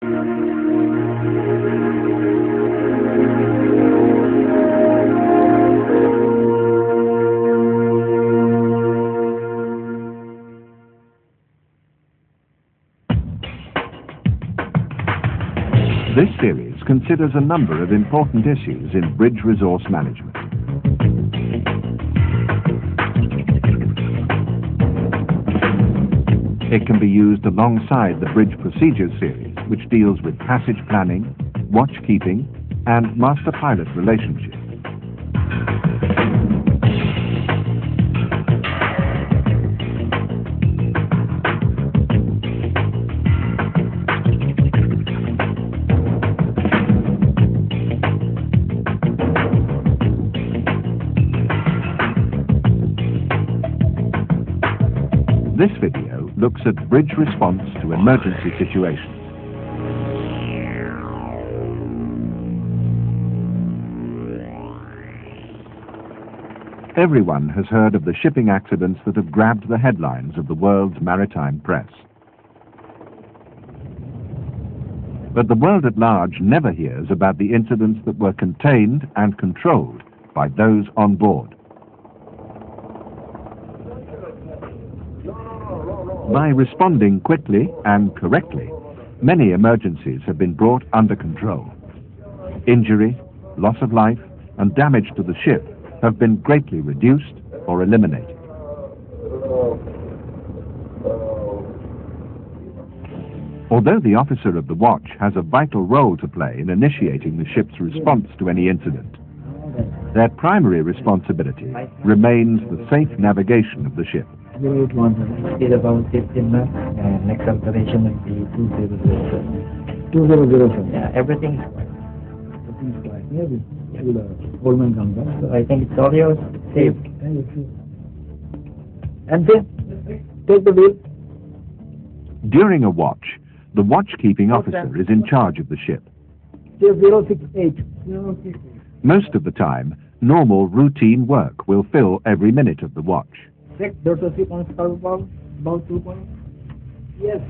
This series considers a number of important issues in bridge resource management. It can be used alongside the Bridge Procedures series, which deals with passage planning, watch-keeping, and master-pilot relationships. This video looks at bridge response to emergency situations. Everyone has heard of the shipping accidents that have grabbed the headlines of the world's maritime press. But the world at large never hears about the incidents that were contained and controlled by those on board. By responding quickly and correctly, many emergencies have been brought under control. Injury, loss of life, and damage to the ship have been greatly reduced or eliminated. Although the officer of the watch has a vital role to play in initiating the ship's response to any incident, their primary responsibility remains the safe navigation of the ship. 0817 is about 15 knots, and next observation will be 2007. 2007? Yeah, everything's fine. Everything's fine. Yeah, the old man comes back. So I think it's all yours. Safe. And then, take the wheel. During a watch, the watch-keeping officer is in charge of the ship. 068. Most of the time, normal routine work will fill every minute of the watch. Check Dr. 3 points about 2 points. Yes,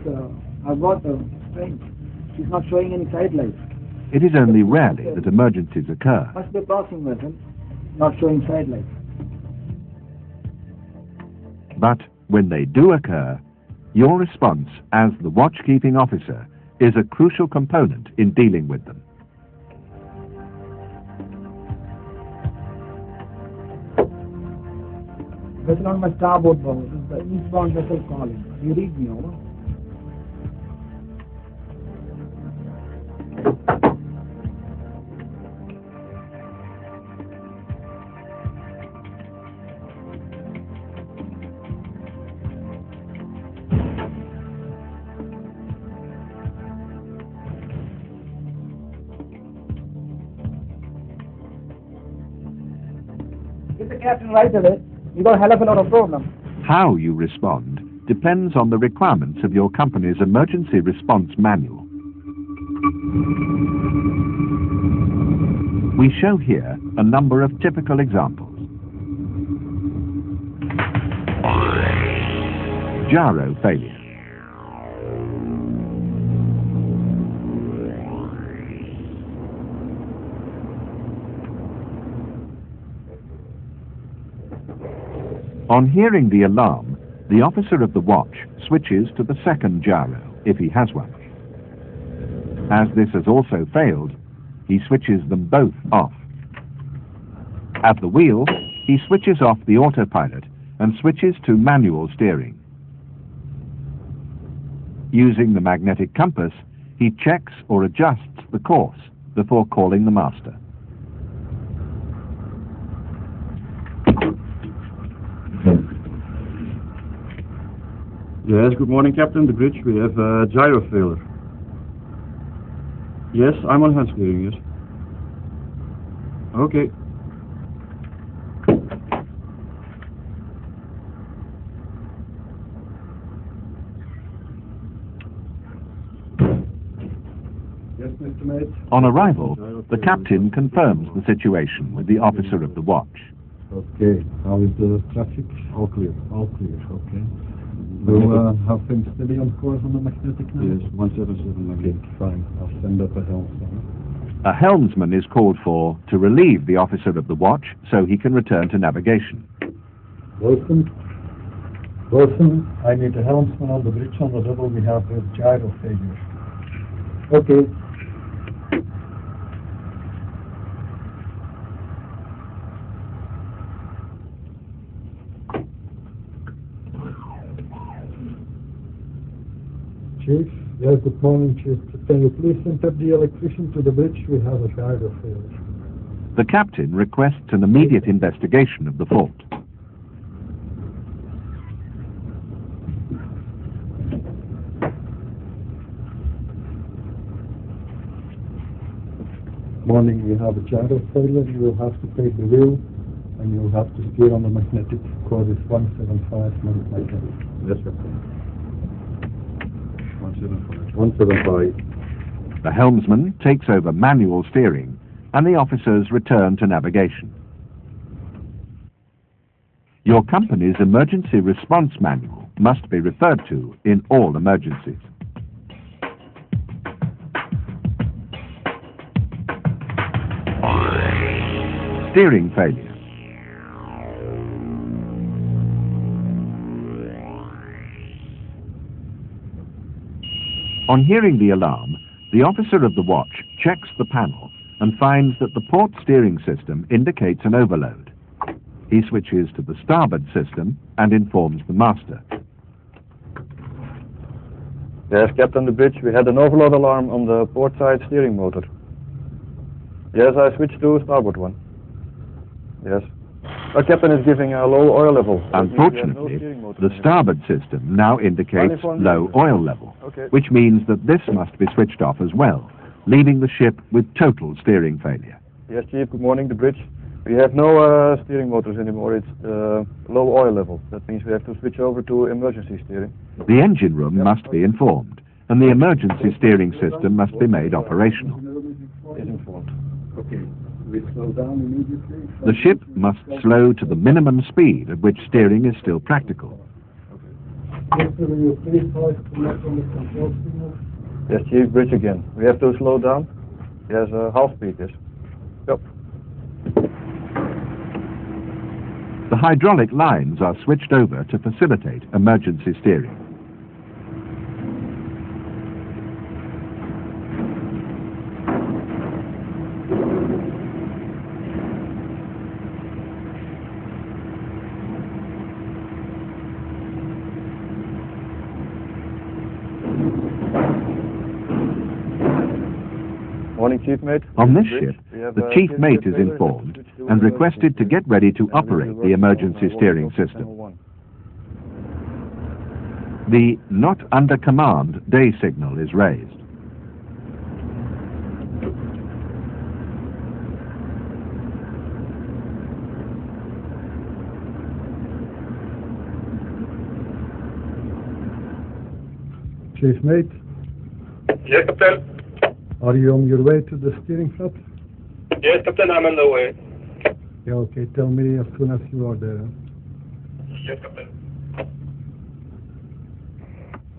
I've got a train. She's not showing any side lights. It is only rarely that emergencies occur. Must be a crossing vessel, not showing side lights. But when they do occur, your response as the watch-keeping officer is a crucial component in dealing with them. Vessel on my starboard bow. The eastbound vessel calling. You read me over. Get the captain right away. You got a hell of a lot of problems. How you respond depends on the requirements of your company's emergency response manual. We show here a number of typical examples. Gyro failure. On hearing the alarm, the officer of the watch switches to the second gyro, if he has one. As this has also failed, he switches them both off. At the wheel, he switches off the autopilot and switches to manual steering. Using the magnetic compass, he checks or adjusts the course before calling the master. Yes, good morning, Captain. The bridge, we have a gyro failure. Yes, I'm on hand steering, yes. Okay. Yes, Mr. Mate. On arrival, the captain confirms the situation with the officer of the watch. Okay, how is the traffic? All clear, okay. Do have things steady on course on the magnetic now? Yes, 177 magnetic. Fine, I'll send up a helmsman. A helmsman is called for to relieve the officer of the watch so he can return to navigation. Wilson, I need a helmsman on the bridge on the double. We have a gyro failure. Okay. Chief, yes, good morning, Chief. Can you please send up the electrician to the bridge? We have a gyro failure. The captain requests an immediate investigation of the fault. Morning, we have a gyro failure. You will have to take the wheel and you will have to steer on the magnetic. Code is 175 magnetic. Yes, sir. 175. The helmsman takes over manual steering and the officers return to navigation. Your company's emergency response manual must be referred to in all emergencies. Steering failure. On hearing the alarm, the officer of the watch checks the panel and finds that the port steering system indicates an overload. He switches to the starboard system and informs the master. Yes, Captain, the bridge. We had an overload alarm on the port side steering motor. Yes, I switched to starboard one. Yes. Our captain is giving a low oil level. Unfortunately, the starboard system now indicates low oil level, which means that this must be switched off as well, leaving the ship with total steering failure. Yes, Chief, good morning, the bridge. We have no steering motors anymore. It's low oil level. That means we have to switch over to emergency steering. The engine room must be informed, and the emergency steering system must be made operational. Is informed. Okay. We slow down immediately. The ship must slow to the minimum speed at which steering is still practical. Yes, sir, will you please hoist the net on the control signal? Yes, Chief, bridge again. We have to slow down. Yes, half speed, yes. Yep. The hydraulic lines are switched over to facilitate emergency steering. Morning, Chief Mate. On this ship, the chief mate is informed and requested to get ready to operate the emergency steering system. The "not under command" day signal is raised. Chief Mate, Yes, Captain. are you on your way to the steering flap? Yes, Captain, I'm on the way. Yeah, okay, tell me as soon as you are there. Yes, Captain.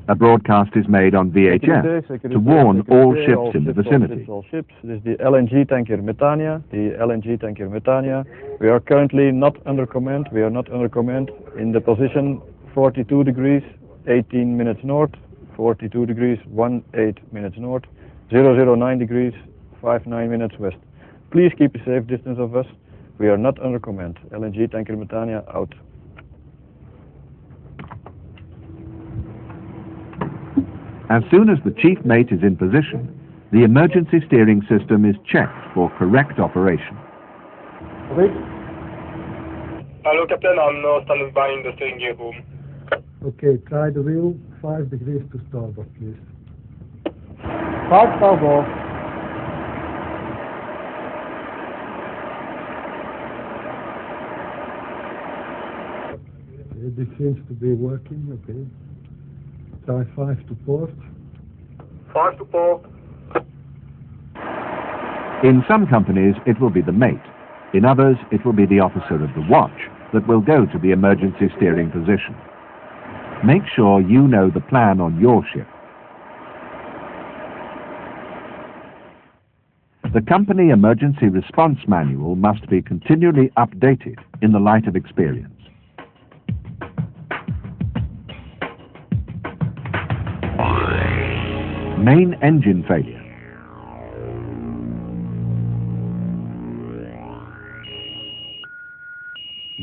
A broadcast is made on VHF to warn all ships in the vicinity. All ships. This is the LNG tanker Metania. The LNG tanker Metania. We are currently not under command. We are not under command in the position 42 degrees, 18 minutes north, 42 degrees, 18 minutes north, 009 degrees, 59 minutes west. Please keep a safe distance of us. We are not under command. LNG tanker Metania out. As soon as the chief mate is in position, the emergency steering system is checked for correct operation. Hello, Captain. I'm now standing by in the steering gear room. Okay, try the wheel, 5 degrees to starboard, please. 5 starboard. Okay, this seems to be working, okay. Try 5 to port. 5 to port. In some companies, it will be the mate. In others, it will be the officer of the watch that will go to the emergency steering position. Make sure you know the plan on your ship. The company emergency response manual must be continually updated in the light of experience. Main engine failure.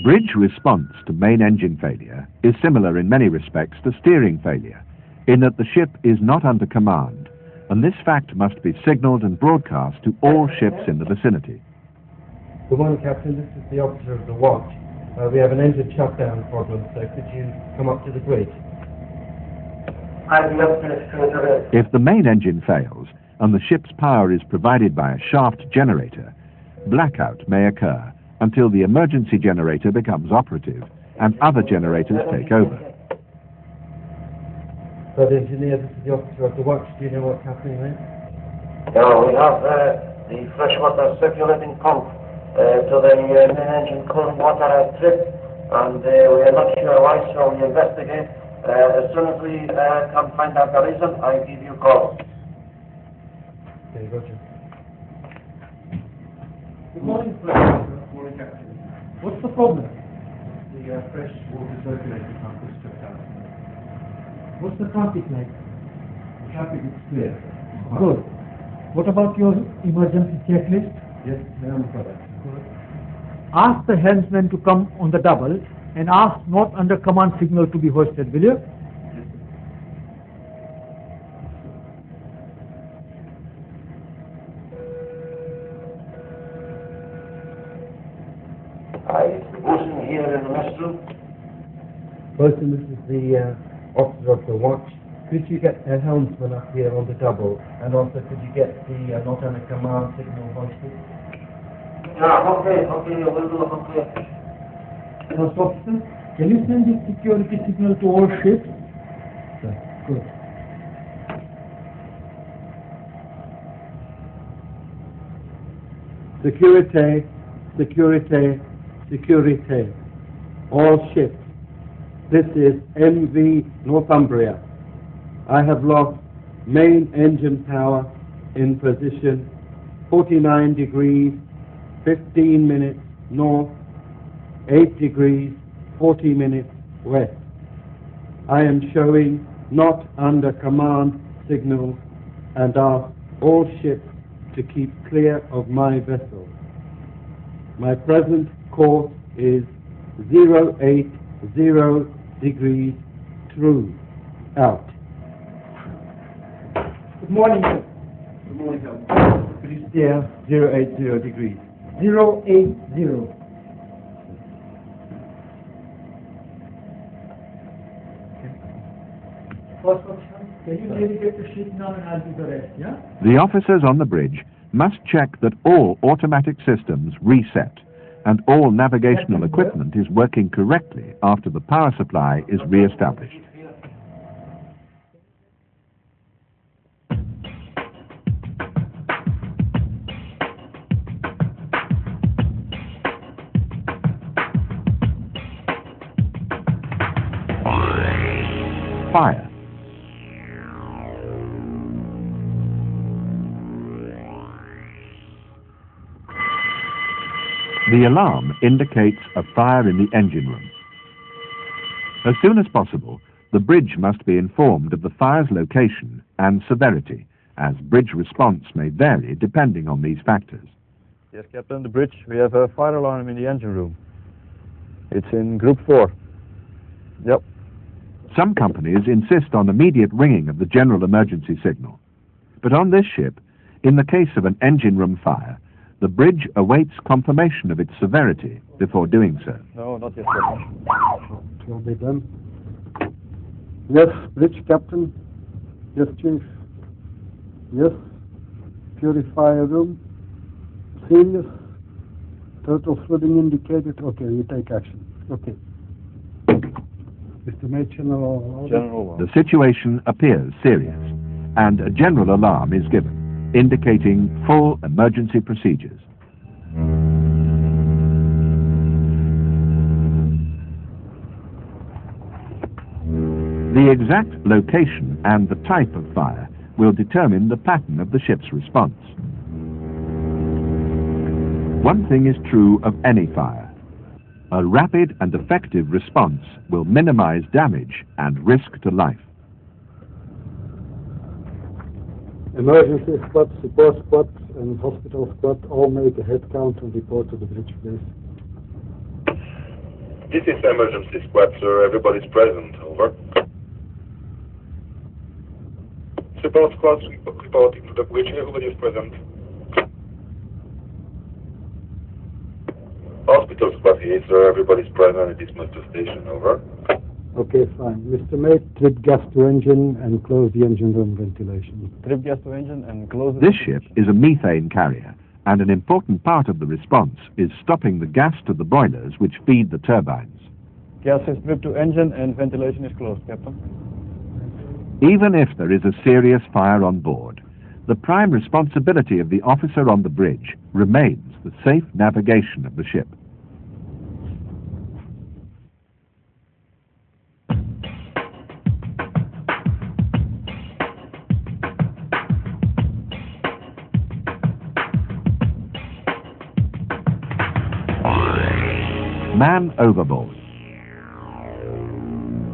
Bridge response to main engine failure is similar in many respects to steering failure, in that the ship is not under command, and this fact must be signalled and broadcast to all ships in the vicinity. Good morning, Captain. This is the officer of the watch. We have an engine shutdown problem, so could you come up to the bridge? If the main engine fails and the ship's power is provided by a shaft generator, blackout may occur until the emergency generator becomes operative and other generators take over. Third engineer, this is the officer of the watch. Do you know what's happening there? Yeah, we have the freshwater circulating pump to the main engine cooling water has tripped, and we are not sure why, so we investigate. As soon as we can find out the reason, I'll give you a call. Okay, Roger. Good morning, sir. Good morning, Captain. What's the problem? The fresh water circulating pump was tripped out. What's the traffic like? The traffic is clear. Good. What about your emergency checklist? Yes, I'm got it. Ask the helmsman to come on the double and ask not under command signal to be hoisted, will you? Bosun here in the mess room. Bosun, this is the officer of the watch. Could you get a helmsman up here on the double? And also, could you get the not under command signal hoisted? Yeah, okay, we'll do it, okay. First officer, can you send the security signal to all ships? Sir, good. Security, security, security. All ships. This is MV Northumbria. I have lost main engine power in position 49 degrees, 15 minutes north, 8 degrees, 40 minutes west. I am showing not under command signals and ask all ships to keep clear of my vessel. My present course is 080 degrees true, out. Good morning. Good morning, Captain. Please steer 080 degrees. 080. First officer, can you navigate the ship now and I'll do the rest, yeah? The officers on the bridge must check that all automatic systems reset and all navigational equipment is working correctly after the power supply is re-established. Fire. The alarm indicates a fire in the engine room. As soon as possible, the bridge must be informed of the fire's location and severity, as bridge response may vary depending on these factors. Yes, Captain, the bridge, we have a fire alarm in the engine room. It's in group 4. Yep. Some companies insist on immediate ringing of the general emergency signal. But on this ship, in the case of an engine room fire, the bridge awaits confirmation of its severity before doing so. No, not yet, Captain. It will be done. Yes, bridge captain. Yes, chief. Yes, purifier room. Serious. Total flooding indicated. Okay, we take action. Okay. Mr. General. General. The situation appears serious, and a general alarm is given, indicating full emergency procedures. The exact location and the type of fire will determine the pattern of the ship's response. One thing is true of any fire. A rapid and effective response will minimize damage and risk to life. Emergency squad, support squad, and hospital squad all make a head count and report to the bridge, please. This is emergency squad, sir. Everybody's present. Over. Support squad reporting to the bridge. Everybody is present. Hospital squad here, sir. Everybody's present at this muster station. Over. Okay, fine. Mr. Mate, trip gas to engine and close the engine room ventilation. Trip gas to engine and close This ship is a methane carrier, and an important part of the response is stopping the gas to the boilers which feed the turbines. Gas is stripped to engine and ventilation is closed, Captain. Even if there is a serious fire on board, the prime responsibility of the officer on the bridge remains the safe navigation of the ship. Man overboard.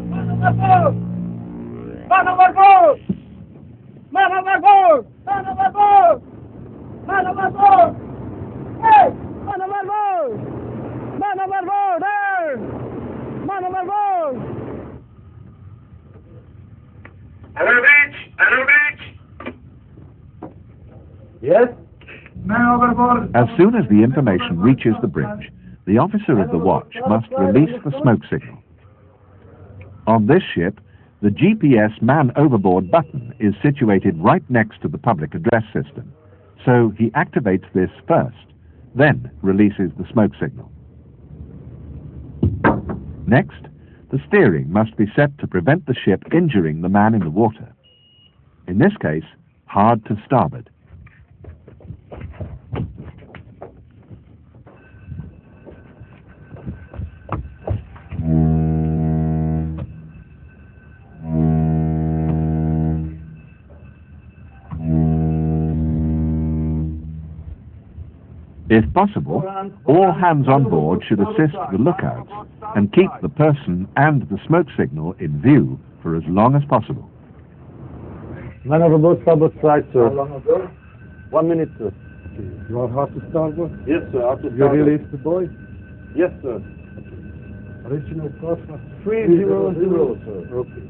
Man overboard! Man overboard! Man overboard! Man overboard! Hey! Man overboard! Man overboard! Hey! Man overboard! Hello, beach! Hello, beach! Yes? Man overboard! As soon as the information reaches the bridge, the officer of the watch must release the smoke signal. On this ship, the GPS man overboard button is situated right next to the public address system, so he activates this first, then releases the smoke signal. Next, the steering must be set to prevent the ship injuring the man in the water. In this case, hard to starboard. If possible, all hands on board should assist the lookouts and keep the person and the smoke signal in view for as long as possible. Man overboard, starboard side, sir. How long ago? 1 minute, sir. You are hard to starboard? Yes, sir. Hard to You starboard. release the boy? Yes, sir. Original cost was 300, sir. Okay.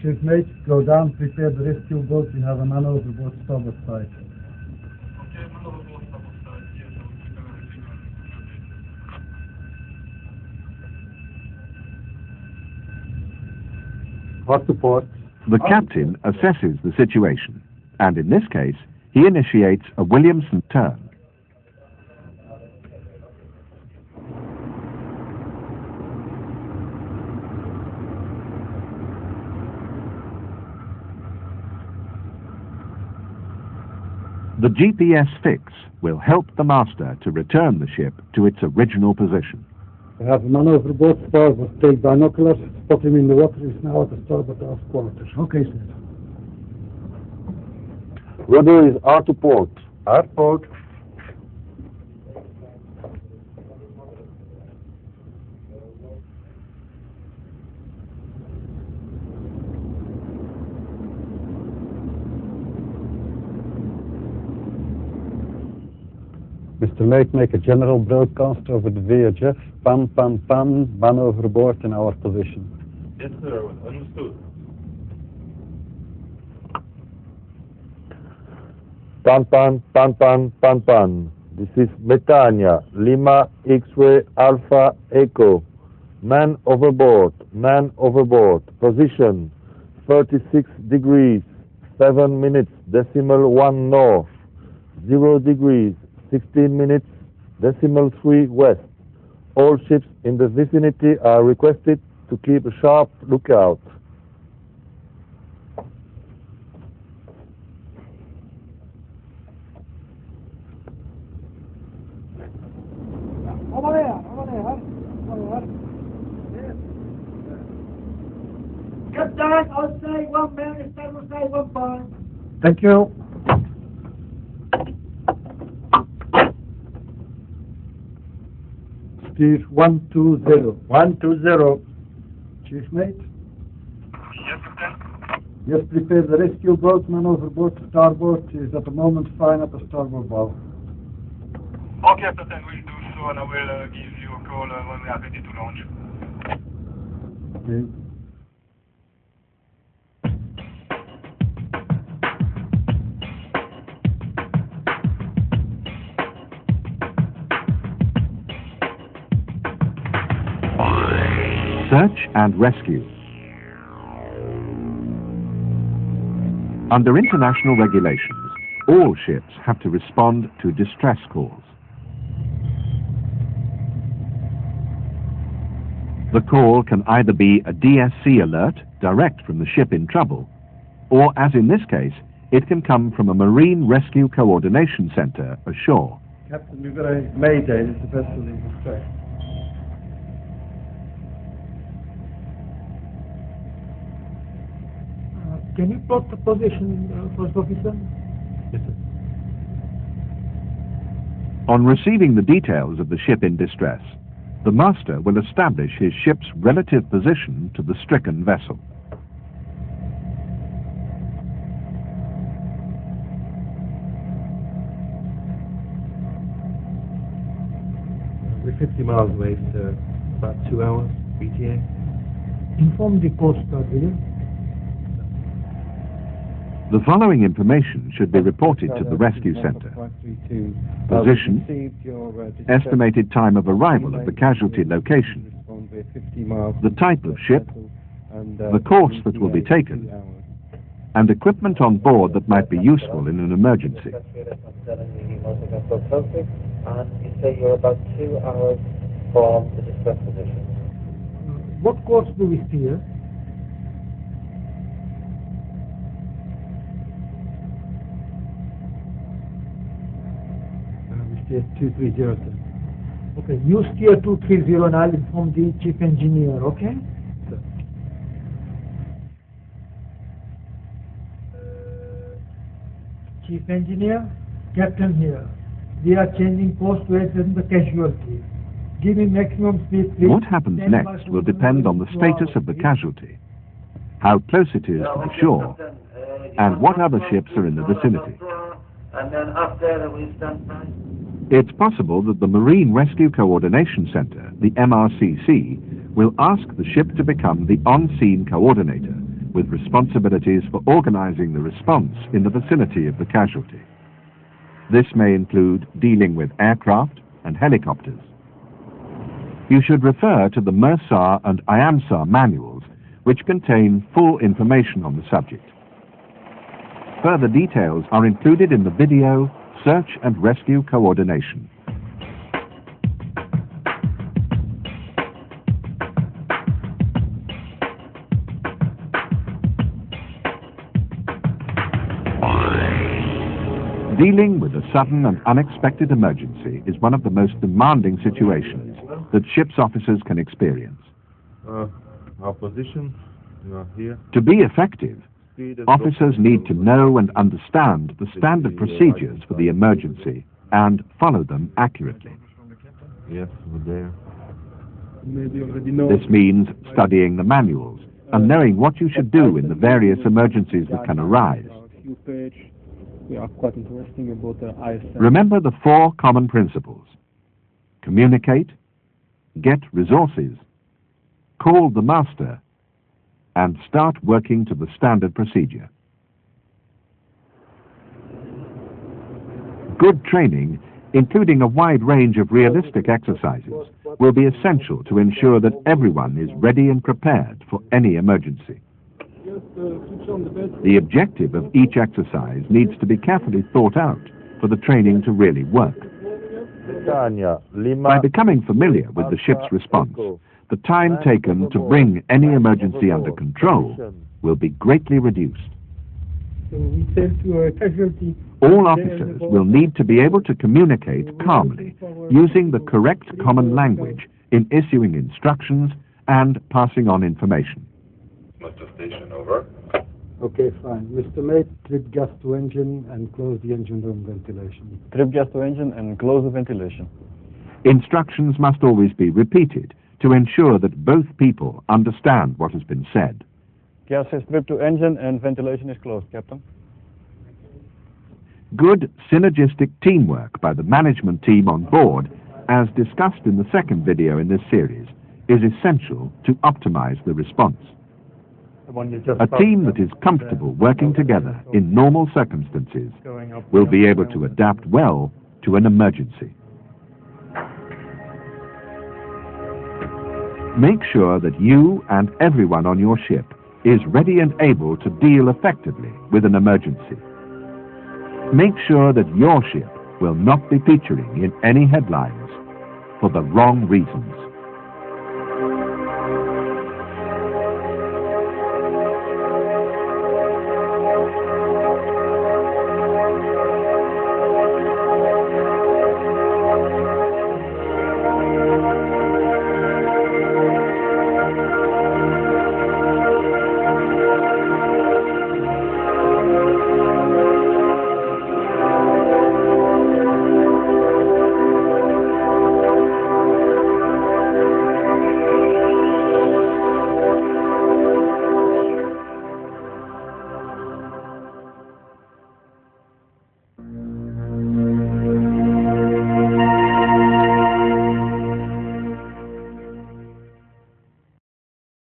Chief mate, go down, prepare the rescue boat. We have a man overboard, starboard side. Hard to port. The captain assesses the situation, and in this case, he initiates a Williamson turn. The GPS fix will help the master to return the ship to its original position. We have a man overboard, starboard. Take binoculars, spot him in the water. He's now at the starboard aft quarter. Okay, sir. Rudder is out to port. Out port. Mr. Mate, make a general broadcast over the VHF. Pan, pan, pan, man overboard in our position. Yes, sir. Understood. Pan, pan, pan, pan, pan, pan. This is Metania, Lima, X-ray, Alpha, Echo. Man overboard, position 36 degrees, 7 minutes, decimal 1 north, 0 degrees, 16 minutes, decimal 3 west. All ships in the vicinity are requested to keep a sharp lookout. Starboard side, 1 man, starboard side, 1 bar. Thank you. Steve 120. 120. Chief mate? Yes, Captain. Yes, prepare the rescue boat, man overboard to starboard is at the moment fine at the starboard bow. Okay, Captain, we'll do so, and I will give you a call when we are ready to launch. Okay. Search and rescue. Under international regulations, all ships have to respond to distress calls. The call can either be a DSC alert direct from the ship in trouble, or, as in this case, it can come from a Marine Rescue Coordination Center ashore. Captain, we've got a mayday. There's a vessel in distress. Can you plot the position, First Officer? Yes, sir. On receiving the details of the ship in distress, the master will establish his ship's relative position to the stricken vessel. We're 50 miles away, sir. About 2 hours, BTA. Inform the Coast Guard, will you? The following information should be reported to the rescue center. Position, estimated time of arrival at the casualty location, the type of ship, the course that will be taken, and equipment on board that might be useful in an emergency. And you say you're about 2 hours from the distress position. What course do we steer? We steer 230, sir. Okay, you steer 230 and I'll inform the chief engineer, okay? Sir. Chief engineer, captain here. We are changing course to attend the casualty. Give me maximum speed, please. What happens next will depend on the status of the casualty, how close it is to the shore, and what other ships are in the vicinity. And then after we stand by. It's possible that the Marine Rescue Coordination Center, the MRCC, will ask the ship to become the on-scene coordinator, with responsibilities for organizing the response in the vicinity of the casualty. This may include dealing with aircraft and helicopters. You should refer to the MERSAR and IAMSAR manuals, which contain full information on the subject. Further details are included in the video Search and Rescue Coordination. Dealing with a sudden and unexpected emergency is one of the most demanding situations that ship's officers can experience. Our position, you are here. To be effective, officers need to know and understand the standard procedures for the emergency and follow them accurately. Yes, we're there. Maybe already know. This means studying the manuals and knowing what you should do in the various emergencies that can arise. We are quite interesting about the ISM. Remember the 4 common principles. Communicate, get resources, call the master, and start working to the standard procedure. Good training, including a wide range of realistic exercises, will be essential to ensure that everyone is ready and prepared for any emergency. The objective of each exercise needs to be carefully thought out for the training to really work. By becoming familiar with the ship's response, the time taken to bring any emergency under control will be greatly reduced. So we sail to a casualty. All officers will need to be able to communicate calmly, using the correct common language in issuing instructions and passing on information. Master station, over. Okay, fine. Mr. Mate, trip gas to engine and close the engine room ventilation. Trip gas to engine and close the ventilation. Instructions must always be repeated to ensure that both people understand what has been said. Gas is trip to engine and ventilation is closed, Captain. Good synergistic teamwork by the management team on board, as discussed in the second video in this series, is essential to optimize the response. A team that is comfortable working together in normal circumstances will be able to adapt well to an emergency. Make sure that you and everyone on your ship is ready and able to deal effectively with an emergency. Make sure that your ship will not be featuring in any headlines for the wrong reasons.